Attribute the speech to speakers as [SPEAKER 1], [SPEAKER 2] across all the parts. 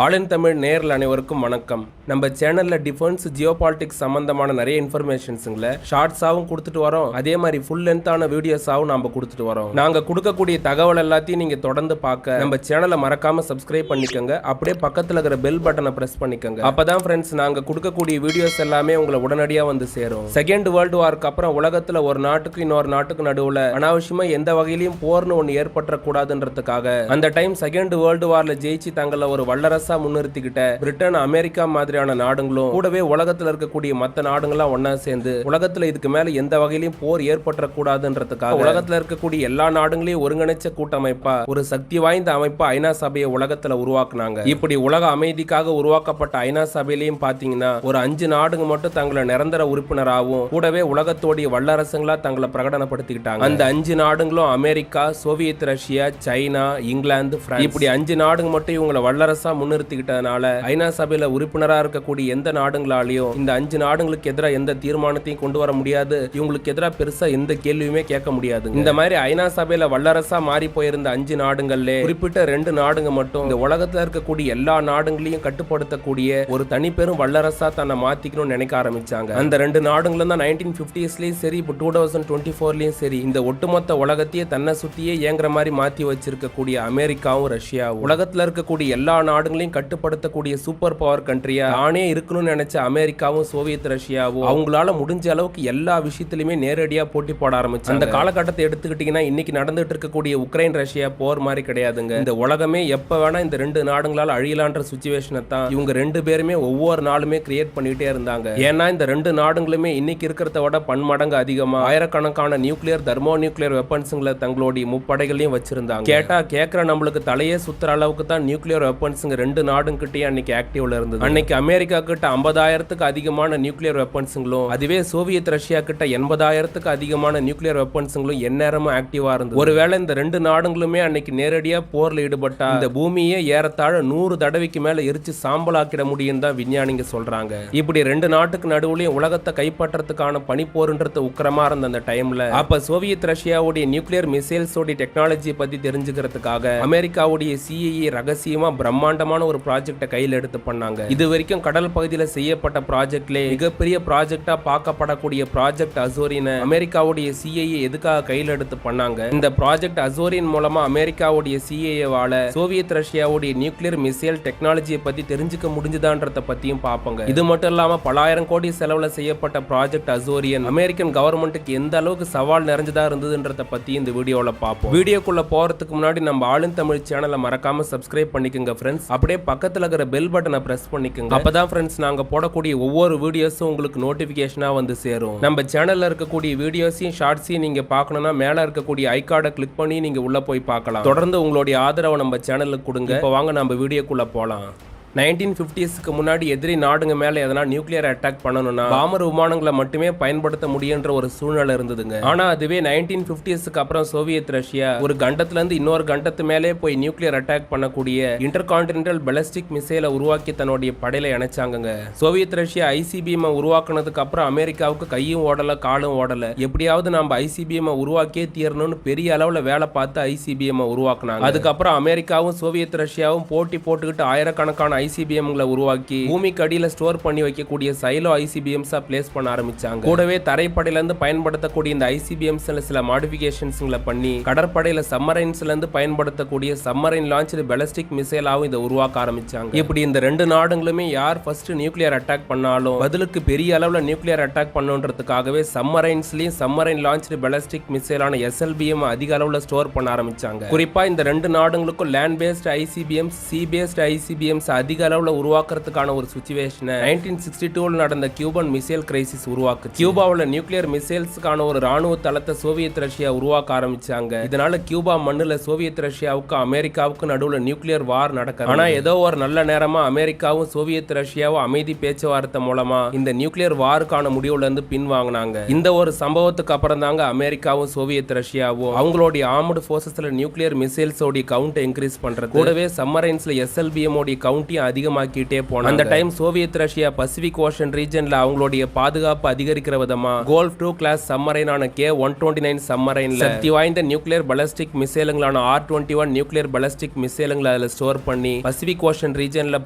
[SPEAKER 1] All Tamil நேயர்கள் அனைவருக்கும் வணக்கம். நம்ம சேனல்ல டிஃபென்ஸ் ஜியோபாலிட்டிக்ஸ் சம்பந்தமான நிறைய இன்ஃபர்மேஷன்ஸுங்களை ஷார்ட்ஸாகவும் கொடுத்துட்டு வரோம். அதே மாதிரி ஃபுல் லென்த்தான வீடியோஸாகவும் நம்ம கொடுத்துட்டு வரோம். நாங்கள் கொடுக்கக்கூடிய தகவல் எல்லாத்தையும் நீங்கள் தொடர்ந்து பார்க்க நம்ம சேனலை மறக்காம சப்ஸ்கிரைப் பண்ணிக்கோங்க. அப்படியே பக்கத்தில் இருக்கிற பெல் பட்டனை பிரஸ் பண்ணிக்கோங்க. அப்பதான் ஃப்ரெண்ட்ஸ் நாங்கள் கொடுக்கக்கூடிய வீடியோஸ் எல்லாமே உங்களை உடனடியாக வந்து சேரும். செகண்ட் வேர்ல்டு வார்க்கு அப்புறம் உலகத்தில் ஒரு நாட்டுக்கு இன்னொரு நாட்டுக்கு நடுவில் அனாவசியமா எந்த வகையிலையும் போர்னு ஒன்று ஏற்பட்டக்கூடாதுன்றதுக்காக அந்த டைம் செகண்ட் வேர்ல்டு வார்ல ஜெயிச்சு தங்களை ஒரு வல்லரசா முன்னிறுத்திக்கிட்ட பிரிட்டன், அமெரிக்கா மாதிரியான நாடுகளும் கூடவே உலகத்தில் இருக்கக்கூடிய மற்ற நாடுகள்லாம் ஒன்னா சேர்ந்து உலகத்துல இதுக்கு மேல எந்த வகையிலும் போர் ஏற்பட்டக்கூடாதுன்றதுக்காக உலகத்துல இருக்கக்கூடிய எல்லா நாடுகளையும் ஒருங்கிணைச்ச கூட்டமைப்பா ஒரு சக்தி வாய்ந்த அமைப்பா ஐநா சபையை உலகத்துல உருவாக்குனாங்க. இப்படி உலக அமைதிக்காக உருவாக்கப்பட்ட ஐநா சபையிலையும் பாத்தீங்கன்னா ஒரு 5 நாடுங்க மட்டும் தங்களை நிரந்தர உறுப்பினராகவும் கூடவே உலகத்தோடைய வல்லரசுங்களா தங்களை பிரகடனப்படுத்திக்கிட்டாங்க. அந்த 5 நாடுகளும் America, Soviet Russia, China, England, France. இப்படி 5 நாடுங்க மட்டும் இவங்களை வல்லரசா முன்னிறுத்திக்கிட்டதுனால ஐநா சபையில உறுப்பினரா இருக்கக்கூடிய எந்த நாடுகளாலையும் இந்த 5 நாடுகளுக்கு எதிராக எந்த தீர்மானத்தையும் கொண்டு வர முடியாது. இவங்களுக்கு எதிராக பெருசா எந்த கேள்வியுமே கேட்க முடியாது. இந்த மாதிரி ஐநா சபையில வல்லரசா மாறி போயிருந்த 5 நாடுகள்ல குறிப்பிட்ட 2 நாடுங்க மட்டும் இந்த உலகத்துல இருக்கக்கூடிய எல்லா நாடுகளையும் கட்டுப்படுத்தக்கூடிய ஒரு தனி பெரும் வல்லரசா தன்னை மாத்திக்கணும்னு நினைக்க ஆரம்பிச்சாங்க. அந்த 2 நாடுகளும் தான் 1950ஸ்லயும் சரி, இப்போ 2024லயும் சரி இந்த ஒட்டுமொத்த உலகத்தையே தன்னை சுத்தியே ஏங்குற மாதிரி மாத்தி வச்சிருக்கக்கூடிய அமெரிக்காவும் ரஷ்யாவும் உலகத்துல இருக்கக்கூடிய எல்லா நாடுகளையும் கட்டுப்படுத்தக்கூடிய சூப்பர் பவர் கண்ட்ரியா தானே இருக்கணும்னு நினைச்ச அமெரிக்காவும் சோவியத் ரஷ்யாவும் அவங்களால முடிஞ்ச அளவுக்கு எல்லா விஷயத்திலுமே நேரடியா போட்டி போட ஆரம்பிச்சு. அந்த காலகட்டத்தை எடுத்துக்கிட்டீங்கன்னா இன்னைக்கு நடந்துட்டு இருக்கக்கூடிய உக்ரைன் ரஷ்யா போர் மாதிரி கிடையாதுங்க. இந்த உலகமே எப்ப வேணா இந்த 2 நாடுகளால அழியலான்ற சிச்சுவேஷனை தான் இவங்க 2 பேருமே ஒவ்வொரு நாளுமே கிரியேட் பண்ணிட்டே இருந்தாங்க. ஏன்னா இந்த 2 நாடுகளுமே இன்னைக்கு இருக்கிறத விட பன்மடங்கு அதிகமா ஆயிரக்கணக்கான நியூக்ளியர், தெர்மோ நியூக்ளியர் வெப்பன்ஸ்களை தங்களுடைய முப்படைகளையும் வச்சிருந்தாங்க. கேட்டா கேட்கிற நம்மளுக்கு தலையே சுத்துற அளவுக்கு தான் நியூக்ளியர் வெப்பன்ஸுங்க 2 நாடுங்கிட்டே அன்னைக்கு ஆக்டிவ்ல இருந்தது. அன்னைக்கு அமெரிக்கா கிட்ட 50,000க்கு அதிகமான நியூக்ளியர் வெப்பன்ஸுங்களும் அதுவே சோவியத் ரஷ்யா கிட்ட 80,000க்கு அதிகமான நியூக்ளியர் வெப்பன்ஸுங்களும் எந்நேரமும் ஆக்டிவா இருந்தது. ஒருவேளை இந்த 2 நாடுகளுமே அன்னைக்கு நேரடியா போர்ல ஈடுபட்டா இந்த பூமியே ஏறத்தாழ 100 தடவைக்கு மேல எரிச்சு சாம்பலாக்கிட முடியும் தான் விஞ்ஞானிங்க சொல்றாங்க. இப்படி 2 நாட்டுக்கு நடுவுலயும் உலகத்தை கைப்பற்றதுக்கான பனிப்போர்ன்றது உக்கிரமா இருந்த அந்த டைம்ல அப்ப சோவியத் ரஷ்யாவுடைய நியூக்ளியர் மிசைல்ஸோட டெக்னாலஜி பத்தி தெரிஞ்சுக்கிறதுக்காக அமெரிக்காவுடைய சிஐஏ ரகசியமா பிரம்மாண்டமான ஒரு ப்ராஜெக்டை கையில் எடுத்து பண்ணாங்க. இது வரைக்கும் கடல் பகுதியில் செய்யப்பட்ட ப்ராஜெக்ட்ல மிகப்பெரிய ப்ராஜெக்டா பார்க்கப்படக்கூடிய ப்ராஜெக்ட் அசோரின் அமெரிக்காவுடைய சிஐஏ எதுக்காக கையில் எடுத்து பண்ணாங்க? இந்த ப்ராஜெக்ட் அசோரின் மூலமா அமெரிக்காவுடைய சிஐஏவால சோவியத் ரஷ்யாவுடைய நியூக்ளியர் மிசைல் டெக்னாலஜியை பத்தி தெரிஞ்சுக்க முடிஞ்சுதான்றத பத்தியும் பார்ப்போங்க. இது மட்டும் இல்லாம பல ஆயிரம் கோடி செலவுல செய்யப்பட்ட ப்ராஜெக்ட் அசோரியன் அமெரிக்கன் கவர்மெண்ட்டுக்கு எந்த அளவுக்கு சவால் நிறைஞ்சதா இருந்ததுன்றத பத்தி இந்த வீடியோல பார்ப்போம். வீடியோக்குள்ள போறதுக்கு முன்னாடி நம்ம ஆல் தமிழ் சேனலை மறக்காம சப்ஸ்கிரைப் பண்ணிக்கோங்க ஃப்ரெண்ட்ஸ். அப்படியே பக்கத்துல இருக்கிற பெல் பட்டனை பிரஸ் பண்ணிக்கோங்க. அப்பதான் ஃப்ரெண்ட்ஸ் நாங்க போடக்கூடிய ஒவ்வொரு வீடியோஸும் உங்களுக்கு நோட்டிபிகேஷனா வந்து சேரும். நம்ம சேனல்ல இருக்கக்கூடிய வீடியோஸையும் ஷார்ட்ஸையும் நீங்க பார்க்கணும்னா மேல இருக்கக்கூடிய ஐகார்டை கிளிக் பண்ணி நீங்க உள்ள போய் பார்க்கலாம். தொடர்ந்து உங்களுடைய ஆதரவை நம்ம சேனலுக்கு கொடுங்க. இப்போ வாங்க நம்ம வீடியோக்குள்ள போலாம். 1950ஸ்க்கு முன்னாடி எதிரி நாடுங்க மேல எதனா நியூக்ளியர் அட்டாக் பண்ணணும்னா பாமர் விமானங்களை மட்டுமே பயன்படுத்த முடியுன்ற ஒரு சூழ்நிலை இருந்ததுங்க. ஆனா அதுவே 1950ஸ்க்கு அப்புறம் சோவியத் ரஷ்யா ஒரு கண்டத்துல இருந்து இன்னொரு கண்டத்து மேலே போய் நியூக்ளியர் அட்டாக் பண்ணக்கூடிய இன்டர்கான்டினென்டல் பாலிஸ்டிக் மிசைலை உருவாக்கி தன்னுடைய படையில இணைச்சாங்க. சோவியத் ரஷ்யா ஐசிபிஎம் உருவாக்குனதுக்கு அப்புறம் அமெரிக்காவுக்கு கையும் ஓடல காலும் ஓடல. எப்படியாவது நம்ம ஐசிபிஎம் உருவாக்கியே தீரணும்னு பெரிய அளவுல வேலை பார்த்து ஐசிபிஎம் உருவாக்குனாங்க. அதுக்கப்புறம் அமெரிக்காவும் சோவியத் ரஷ்யாவும் போட்டி போட்டுக்கிட்டு ஆயிரக்கணக்கான ஐசிபிஎம்களை உருவாக்கி பூமிக்கு அடியில ஸ்டோர் பண்ணி வைக்கக்கூடிய சைலோ ஐசிபிஎம்ஸா பிளேஸ் பண்ண ஆரம்பிச்சாங்க. கூடவே தரைப்படையில இருந்து பயன்படுத்தக்கூடிய இந்த ஐசிபிஎம்ஸ்ல சில மாடிஃபிகேஷன்ஸ்களை பண்ணி கடற்படையில சம்மரைன்ஸ்ல இருந்து பயன்படுத்தக்கூடிய சம்மரைன் லான்ச்டு பாலிஸ்டிக் மிசைலாவும் இதை உருவாக்க ஆரம்பிச்சாங்க. இப்படி இந்த 2 நாடுகளுமே யார் ஃபர்ஸ்ட் நியூக்ளியர் அட்டாக் பண்ணாலும் பதிலுக்கு பெரிய அளவுல நியூக்ளியர் அட்டாக் பண்ணுன்றதுக்காகவே சம்மரைன்ஸ்லயும் சம்மரைன் லான்ச்டு பாலிஸ்டிக் மிசைலான SLBM அதிக அளவுல ஸ்டோர் பண்ண ஆரம்பிச்சாங்க. குறிப்பா இந்த 2 நாடுகளுக்கும் land paste ICBMs, C paste ICBMs அதிக அளவுல உருவாக்குறதுக்கான ஒரு சிச்சுவேஷனை 1962 நடந்த கியூபன் மிசைல் கிரைசிஸ் உருவாக்கு. கியூபாவுல நியூக்ளியர் மிசைல்ஸ்க்கான ஒரு ராணுவ தளத்தை சோவியத் ரஷ்யா உருவாக்க ஆரம்பிச்சாங்க. இதனால கியூபா மண்ணுல சோவியத் ரஷ்யாவுக்கு அமெரிக்காவுக்கு நடுவுல நியூக்ளியர் வார் நடக்குது. ஆனா ஏதோ ஒரு நல்ல நேரமா அமெரிக்காவும் சோவியத் ரஷ்யாவும் அமைதி பேச்சுவார்த்தை மூலமா இந்த நியூக்ளியர் வாருக்கான முடிவுல இருந்து பின்வாங்கினாங்க. இந்த ஒரு சம்பவத்துக்கு அப்புறம் தாங்க அமெரிக்காவும் சோவியத் ரஷ்யாவும் அவங்களுடைய ஆர்ம்டு போர்சஸ்ல நியூக்ளியர் மிசைல்ஸ் ஓடி கவுண்ட் இன்க்ரீஸ் பண்றது கூடவே சம்மரைன்ஸ்ல SLBM ஓடி கவுண்ட் எண்ணிக்கையும் அதிகமாக்கிட்டே போனாங்க. அந்த time Soviet Russia Pacific ocean ரீஜன்ல அவங்களுடைய பாதுகாப்பு அதிகரிக்கிற விதமா கோல்ஃப் 2 கிளாஸ் சம்மரைனான K-129 சம்மரைன்ல சக்தி வாய்ந்த நியூக்ளியர் பலஸ்டிக் மிசைலுங்களான R-21 நியூக்ளியர் பலஸ்டிக் மிசைலுங்களை அதுல ஸ்டோர் பண்ணி பசிபிக் ஓஷன் ரீஜன்ல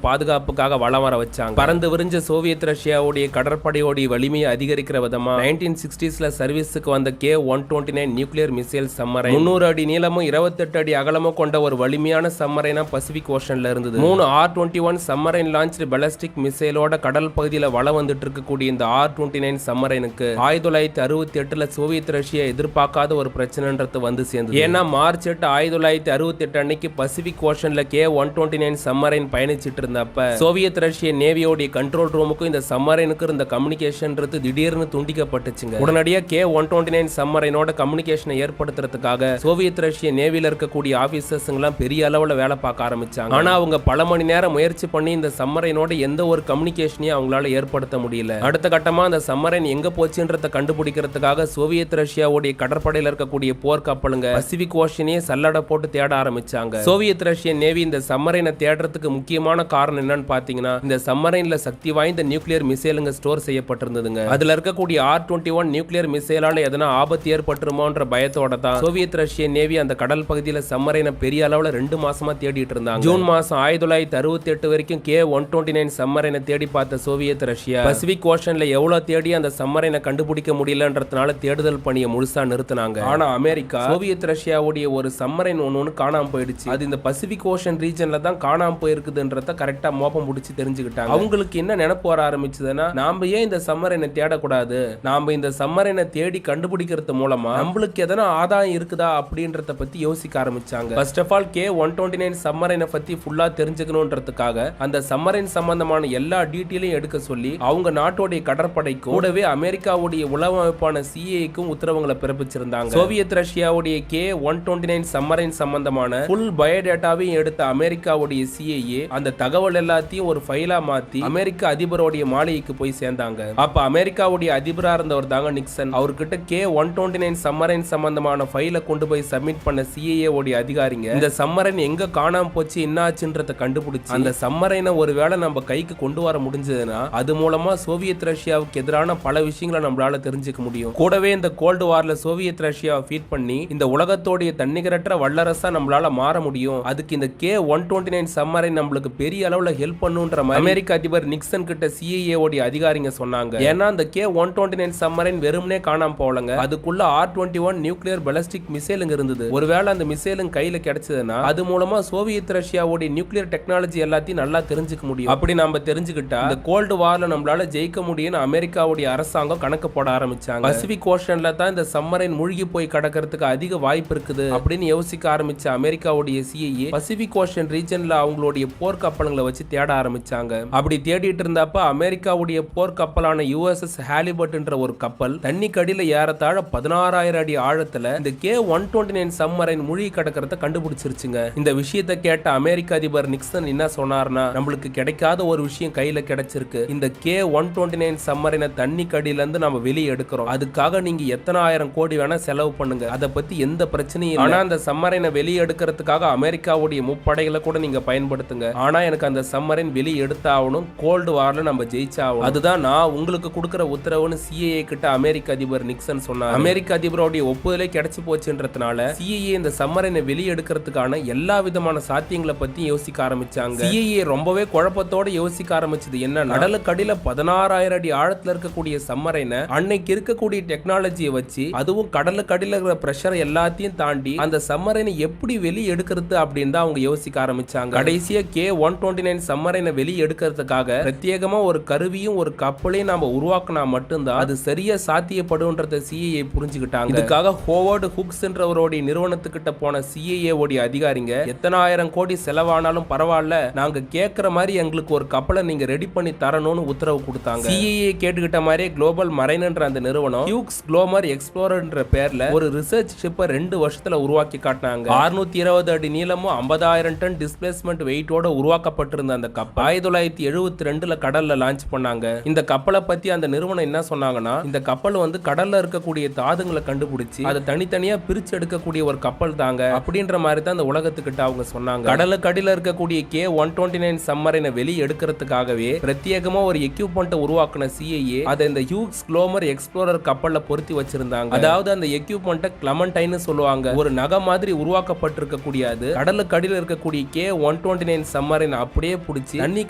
[SPEAKER 1] பாதுகாப்புக்காக வளம் வர வச்சாங்க. பறந்து விரிஞ்ச சோவியத் ரஷ்யாவுடைய கடற்படையோடைய வலிமையை அதிகரிக்கிற விதமா 1960ஸ்ல சர்வீஸுக்கு வந்த K-129 நியூக்ளியர் மிசைல் சம்மரைன் 300 அடி நீளமும் 28 அடி அகலமும் கொண்ட ஒரு வலிமையான சம்மரைனா பசிபிக் ஓஷன்ல இருந்தது. 3 R-21 சம்மரைன் லான்ச்டு பலஸ்டிக் மிசைலோட கடல் பகுதியில வளம் வந்துட்டு இருக்கக்கூடிய இந்த R-29 சம்மரைனுக்கு 1968ல சோவியத் ரஷ்யா எதிர்பார்க்காத ஒரு பிரச்சனைன்றது வந்து சேர்ந்தது. ஏன்னா மார்ச் 8 1968 அன்னைக்கு பசிபிக் ஓஷன்ல K-129 சம்மரைன் பயணிச்சிட்டு இருந்தப்ப சோவியத் ரஷ்ய நேவியோட கண்ட்ரோல் ரூமுக்கும் இந்த சம்மரைனுக்கு இருந்த கம்யூனிகேஷன்றது திடீர்னு துண்டிக்கப்பட்டுச்சுங்க. உடனடியா K-129 சம்மரைனோட கம்யூனிகேஷனை ஏற்படுத்துறதுக்காக சோவியத் ரஷ்ய நேவில இருக்கக்கூடிய ஆபீசர்ஸ்ங்கெல்லாம் பெரிய அளவுல வேலை பார்க்க ஆரம்பிச்சாங்க. ஆனா அவங்க பல மணி நேரம் முயற்சி பண்ணி இந்த சம்மரைனோட எந்த ஒரு கம்யூனிகேஷனையும் அவங்களால ஏற்படுத்த முடியல. அடுத்த கட்டமா அந்த சம்மரைன் எங்க போச்சுன்றத கண்டுபிடிக்கிறதுக்காக சோவியத் ரஷ்யாவுடைய கடற்படையில் இருக்கக்கூடிய போர் கப்பலுங்க பசிபிக் ஓஷனையே சல்லடை போட்டு தேட ஆரம்பிச்சாங்க. சோவியத் ரஷ்ய நேவி இந்த சம்மரைனை தேடுறதுக்கு முக்கியமான காரணம் என்னன்னு பாத்தீங்கன்னா இந்த சம்மரைன்ல சக்தி வாய்ந்த நியூக்ளியர் மிசைலுங்க ஸ்டோர் செய்யப்பட்டிருந்ததுங்க. அதுல இருக்கக்கூடிய R-21 நியூக்ளியர் மிசைலால எதனா ஆபத்து ஏற்பட்டுருமோன்ற பயத்தோட தான் சோவியத் ரஷ்ய நேவி அந்த கடல் பகுதியில சம்மரைனை பெரிய அளவுல 2 மாசமா தேடிட்டு இருந்தாங்க. ஜூன் மாசம் 1968 வரைக்கும் K-129 சம்மரைனை தேடி பார்த்த சோவியத் ரஷ்யா பசிபிக் ஓஷன்ல எவ்வளவு தேடி அந்த சம்மரைனை கண்டுபிடிக்க முடியலன்றதுனால தேடுதல் பணியை முழுசா நிறுத்தினாங்க. ஆனா அமெரிக்கா சோவியத் ரஷ்யாவுடைய ஒரு சம்மரைன் ஒன்னு காணாம போயிடுச்சு. அது இந்த பசிபிக் ஓஷன் ரீஜன்ல தான் காணாம போயிருக்குதுன்றத கரெக்டா மோப்பம் முடிச்சு தெரிஞ்சுக்கிட்டாங்க. அவங்களுக்கு என்ன நினைப்பு வர ஆரம்பிச்சதுன்னா நாம ஏன் இந்த சம்மரைனை தேடக்கூடாது, நாம இந்த சம்மரைனை தேடி கண்டுபிடிக்கிறது மூலமா நம்மளுக்கு எதனா ஆதாயம் இருக்குதா அப்படின்றத பத்தி யோசிக்க ஆரம்பிச்சாங்க. ஃபர்ஸ்ட் ஆஃப் ஆல் K-129 சம்மரைனை பத்தி ஃபுல்லா தெரிஞ்சுக்கணும்ன்றதுக்காக அந்த சம்மரைன் சம்பந்தமான எல்லா டீட்டெயிலையும் எடுக்க சொல்லி அவங்க நாட்டோடைய கடற்படைக்கு கூடவே அமெரிக்காவுடைய உளவு அமைப்பான CIA-க்கும் உத்தரவுகளை பிறப்பிச்சிருந்தாங்க. சோவியத் ரஷ்யாவுடைய K-129 சம்மரைன் சம்பந்தமான ஃபுல் பயோடேட்டாவையும் எடுத்த அமெரிக்காவுடைய CIA அந்த தகவல் எல்லாத்தையும் ஒரு ஃபைலா மாத்தி அமெரிக்க அதிபருடைய மாளிகைக்கு போய் சேர்ந்தாங்க. அப்ப அமெரிக்காவுடைய அதிபரா இருந்தவர் தாங்க நிக்சன். அவர்கிட்ட K-129 சம்மரைன் சம்பந்தமான ஃபைலை கொண்டு போய் சப்மிட் பண்ண CIA உடைய அதிகாரிங்க இந்த சம்மரைன் எங்க காணாம போச்சு என்னாச்சுன்றத கண்டுபிடிச்சு அந்த சம்மரைனை ஒருவேளை நம்ம கைக்கு கொண்டு வர முடிஞ்சதுன்னா அது மூலமா சோவியத் ரஷ்யாவுக்கு எதிரான பல விஷயங்களை நம்மளால தெரிஞ்சுக்க முடியும். கூடவே இந்த கோல்டு வார்ல சோவியத் ரஷ்யாவை ஃபீட் பண்ணி இந்த உலகத்தோடைய தன்னிகரற்ற வல்லரசா நம்மளால மாற முடியும். அதுக்கு இந்த K-129 சம்மரைன் நம்மளுக்கு பெரிய அளவுல ஹெல்ப் பண்ணுன்ற அமெரிக்க அதிபர் நிக்சன் கிட்ட CIA உடைய அதிகாரிங்க சொன்னாங்க. ஏன்னா அந்த K-129 சம்மரைன் வெறுமனே காணாம போலங்க, அதுக்குள்ள R-21 நியூக்ளியர் பலஸ்டிக் மிசைலுங்க இருந்தது. ஒருவேளை அந்த மிசைலுங்க கையில கிடைச்சதுன்னா அது மூலமா சோவியத் ரஷ்யாவுடைய நியூக்ளியர் டெக்னாலஜி எல்லாத்தையும் நல்லா தெரிஞ்சுக்க முடியும். அப்படி நம்ம தெரிஞ்சுக்கிட்டா இந்த கோல்டு வார்ல நம்மளால ஜெயிக்க முடியும்னு அமெரிக்காவுடைய அரசாங்கம் கணக்கு போட ஆரம்பிச்சாங்க. பசிபிக் ஓஷன்ல தான் இந்த சம்மரைன் மூழ்கி போய் கடக்கிறதுக்கு அதிக வாய்ப்பு இருக்குது அப்படின்னு யோசிக்க ஆரம்பிச்ச அமெரிக்காவுடைய CIA பசிபிக் ஓஷன் ரீஜன்ல அவங்களுடைய போர் கப்பல்களை வச்சு தேட ஆரம்பிச்சாங்க. அப்படி தேடிட்டு இருந்தப்ப அமெரிக்காவுடைய போர் கப்பலான USS ஹாலிபர்ட்ன்ற ஒரு கப்பல் தண்ணி கடியில ஏறத்தாழ 16,000 அடி ஆழத்துல இந்த K-129 சம்மரைன் மூழ்கி கடக்கிறத கண்டுபிடிச்சிருச்சுங்க. இந்த விஷயத்தை கேட்ட அமெரிக்க அதிபர் நிக்சன் என்ன சொன்னார்னா நம்மளுக்கு கிடைக்காத ஒரு விஷயம் கையில கிடைச்சிருக்கு. இந்த K-129 சம்மரைனை தண்ணி கடியில இருந்து நம்ம வெளியே எடுக்கிறோம். அதுக்காக நீங்க எத்தனை ஆயிரம் கோடி வேணா செலவு பண்ணுங்க, அதை பத்தி எந்த பிரச்சனையும் இல்லை. ஆனா அந்த சம்மரைனை வெளியே எடுக்கிறதுக்காக அமெரிக்காவுடைய முப்படைகளை கூட நீங்க பயன்படுத்துங்க. ஆனா எனக்கு அந்த சம்மரைன் வெளியே எடுத்தாகணும், கோல்டு வார்ல நம்ம ஜெயிச்சாகணும், அதுதான் நான் உங்களுக்கு கொடுக்கிற உத்தரவுன்னு CIA கிட்ட அமெரிக்க அதிபர் நிக்சன் சொன்னார். அமெரிக்க அதிபருடைய ஒப்புதலே கிடைச்சு போச்சுன்றதுனால CIA இந்த சம்மரைனை வெளியே எடுக்கிறதுக்கான எல்லா விதமான சாத்தியங்களை பத்தி யோசிக்க ஆரம்பிச்சாங்க. CIA ரொம்பவே குழப்பத்தோட யோசிக்க ஆரம்பிச்சது என்ன, கடலுக்கடியில 16,000 அடி ஆழத்துல இருக்கக்கூடிய சம்மரைனை அன்னைக்கு இருக்கக்கூடிய டெக்னாலஜியை வச்சு அதுவும் கடலுக்கடியில இருக்கிற பிரஷர் எல்லாத்தையும் தாண்டி அந்த சம்மரைனை எப்படி வெளியே எடுக்கிறது அப்படின்னு தான் அவங்க யோசிக்க ஆரம்பிச்சாங்க. கடைசியா K-129 சம்மரைனை வெளியே எடுக்கிறதுக்காக பிரத்யேகமா ஒரு கருவியும் ஒரு கப்பலையும் நாம உருவாக்கினா மட்டும்தான் அது சரியா சாத்தியப்படும்ன்றத CIA புரிஞ்சுக்கிட்டாங்க. இதுக்காக ஹோவர்டு ஹுக்ஸ்ன்றவருடைய நிறுவனத்துக்கிட்ட போன CIA உடைய அதிகாரிங்க எத்தனை ஆயிரம் கோடி செலவானாலும் பரவாயில்ல, நாங்க கேட்கிற மாதிரி எங்களுக்கு ஒரு கப்பலை நீங்க ரெடி பண்ணி தரணும்னு உத்தரவு கொடுத்தாங்க. CIA கேட்டுக்கிட்ட மாதிரி குளோபல் மரைன்ன்ற அந்த நிறுவனம் ஹியூக்ஸ் குளோமர் எக்ஸ்ப்ளோரர்ன்ற பேர்ல ஒரு ரிசர்ச் ஷிப்பை 2 வருஷத்துல உருவாக்கி காட்டினாங்க. 620 அடி நீளமும் 50,000 டன் டிஸ்பிளேஸ்மெண்ட் வெயிட்டோட உருவாக்கப்பட்டிருந்த அந்த கப்பல் 1972ல கடல்ல லான்ச் பண்ணாங்க. இந்த கப்பலை பத்தி அந்த நிறுவனம் என்ன சொன்னாங்கன்னா இந்த கப்பல் வந்து கடல்ல இருக்கக்கூடிய தாதுங்களை கண்டுபிடிச்சு அதை தனித்தனியா பிரிச்சு எடுக்கக்கூடிய ஒரு கப்பல் தாங்க அப்படின்ற மாதிரி தான் அந்த உலகத்துக்கிட்ட அவங்க சொன்னாங்க. கடலுக்கு அடியில இருக்கக்கூடிய K-129 129 சம்மரினை வெளியே எடுக்கிறதுக்காகவே பிரத்யேகமா ஒரு எக்யூப்மெண்ட் உருவாக்குன CIA அதை இந்த ஹியூக்ஸ் குளோமர் எக்ஸ்ப்ளோரர் கப்பல்ல பொருத்தி வச்சிருந்தாங்க. அதாவது அந்த எக்யூப்மெண்ட் கிளமண்டைன்னு சொல்லுவாங்க. ஒரு நகை மாதிரி உருவாக்கப்பட்டிருக்க கூடியது கடலுக்கு அடியில் இருக்கக்கூடிய K-129 சம்மரின் அப்படியே பிடிச்சி தண்ணி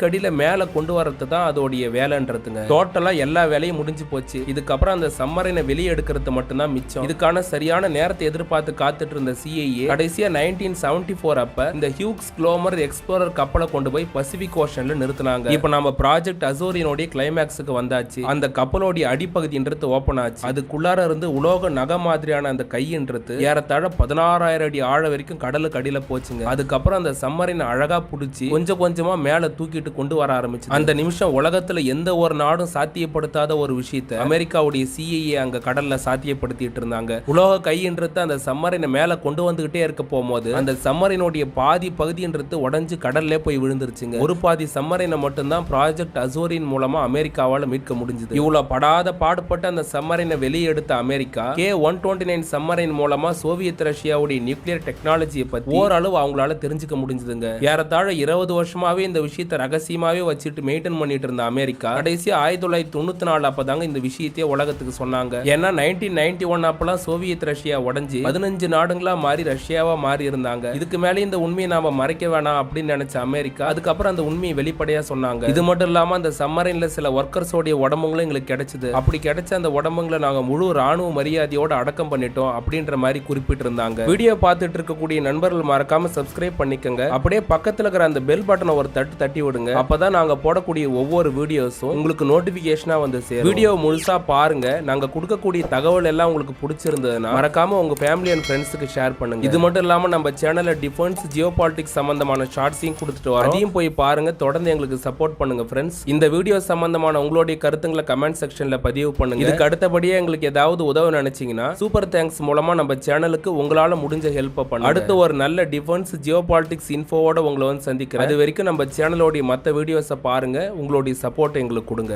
[SPEAKER 1] கடியில மேல கொண்டு வரது தான் அதோடைய வேலைன்றதுங்க. டோட்டலா எல்லா வேலையும் முடிஞ்சு போச்சு. இதுக்கப்புறம் அந்த சம்மரினை வெளியே எடுக்கிறது மட்டும்தான் மிச்சம். இதுக்கான சரியான நேரத்தை எதிர்பார்த்து காத்துட்டு இருந்த CIA கடைசியா 1974 அப்ப இந்த ஹியூக்ஸ் குளோமர் எக்ஸ்ப்ளோரர் கப்பலை கொண்டு போய் பசிபிக் ஓஷன்ல நிறுத்தினாங்க. இப்போ நம்ம ப்ராஜெக்ட் அசோரியனோட கிளைமேக்ஸுக்கு வந்தாச்சு. அந்த கப்பலோட அடிப்பகுதின்றது ஓபன் ஆச்சு. அதுக்குள்ளார இருந்து உலோக நகை மாதிரியான அந்த கைன்றது ஏறத்தாழ 16,000 அடி ஆழ வரைக்கும் கடலுக்கு அடியில போச்சுங்க. அதுக்கப்புறம் அந்த சம்மரின் அழகா புடிச்சு கொஞ்சம் கொஞ்சமா மேல தூக்கிட்டு கொண்டு வர ஆரம்பிச்சு. அந்த நிமிஷம் உலகத்துல எந்த ஒரு நாடும் சாத்தியப்படுத்தாத ஒரு விஷயத்தை அமெரிக்காவுடைய CIA அங்க கடல்ல சாத்தியப்படுத்திட்டு இருந்தாங்க. உலோக கைன்றது அந்த சம்மரினை மேல கொண்டு வந்துகிட்டே இருக்க போகும்போது அந்த சம்மரினுடைய பாதி பகுதின்றது உடைஞ்சு கடல்ல போய் விழுந்துருச்சுங்க. ஒரு பாதி சம்மரினை மட்டும்தான் ப்ராஜெக்ட் அசோரியன் மூலமா அமெரிக்காவால மீட்க முடிஞ்சது. இவ்வளவு படாத பாடுபட்டு அந்த சம்மரினை வெளியே எடுத்த அமெரிக்கா K-129 சம்மரின் மூலமா சோவியத் ரஷ்யாவுடைய நியூக்ளியர் டெக்னாலஜியை பத்தி ஓரளவு அவங்களால தெரிஞ்சுக்க முடிஞ்சதுங்க. ஏறத்தாழ 20 வருஷமாவே இந்த விஷயத்தை ரகசியமாவே வச்சுட்டு மெயின்டைன் பண்ணிட்டு இருந்த அமெரிக்கா கடைசி 1994 அப்பதாங்க இந்த விஷயத்தையே உலகத்துக்கு சொன்னாங்க. ஏன்னா 1991 அப்பெல்லாம் சோவியத் ரஷ்யா உடைஞ்சு 15 நாடுகளா மாறி ரஷ்யாவா மாறி இருந்தாங்க. இதுக்கு மேலே இந்த உண்மையை நாம மறைக்க வேணாம் அப்படின்னு நினைச்ச அமெரிக்கா அதுக்கப்புறம் அந்த உண்மையை வெளிப்படையா சொன்னாங்க. இது மட்டும் இல்லாம அந்த சம்மரின்ல சில ஒர்க்கர்ஸோடைய உடம்புங்களும் எங்களுக்கு கிடைச்சது. அப்படி கிடைச்ச அந்த உடம்புங்களை நாங்க முழு ராணுவ மரியாதையோட அடக்கம் பண்ணிட்டோம் அப்படின்ற மாதிரி குறிப்பிட்டு இருந்தாங்க. வீடியோ பார்த்துட்டு இருக்கக்கூடிய நண்பர்கள் மறக்காம சப்ஸ்கிரைப் பண்ணிக்கங்க. அப்படியே பக்கத்துல இருக்கிற அந்த பெல் பட்டனை ஒரு தட்டி விடுங்க. அப்பதான் நாங்க போடக்கூடிய ஒவ்வொரு வீடியோஸும் உங்களுக்கு நோட்டிபிகேஷனா வந்து சேரும். வீடியோ முழுசா பாருங்க. நாங்க கொடுக்கக்கூடிய தகவல் எல்லாம் உங்களுக்கு பிடிச்சிருந்ததுன்னா மறக்காம உங்க ஃபேமிலி அண்ட் ஃப்ரெண்ட்ஸுக்கு ஷேர் பண்ணுங்க. இது மட்டும் இல்லாம நம்ம சேனல்ல டிஃபென்ஸ் ஜியோபாலிட்டிக்ஸ் சம்பந்தமான ஷார்ட்ஸையும் கொடுத்துட்டு வரோம். அதையும் போய் பாருங்க. தொடர்ந்து எங்களுக்கு சப்போர்ட் பண்ணுங்க ஃப்ரெண்ட்ஸ். இந்த வீடியோ சம்பந்தமான உங்களுடைய கருத்துக்களை கமெண்ட் செக்ஷன்ல பதிவு பண்ணுங்க. இதுக்கு அடுத்தபடியே எங்களுக்கு ஏதாவது உதவ நினைச்சீங்கன்னா சூப்பர் தேங்க்ஸ் மூலமா நம்ம சேனலுக்கு உங்களால முடிஞ்ச ஹெல்ப் பண்ணுங்க. அடுத்து ஒரு நல்ல டிஃபென்ஸ் ஜியோபாலிட்டிக்ஸ் இன்ஃபோவோட உங்களை வந்து சந்திக்கிறேன். அது வரைக்கும் நம்ம சேனலோட மற்ற வீடியோஸை பாருங்க. உங்களுடைய சப்போர்ட் எங்களுக்கு கொடுங்க.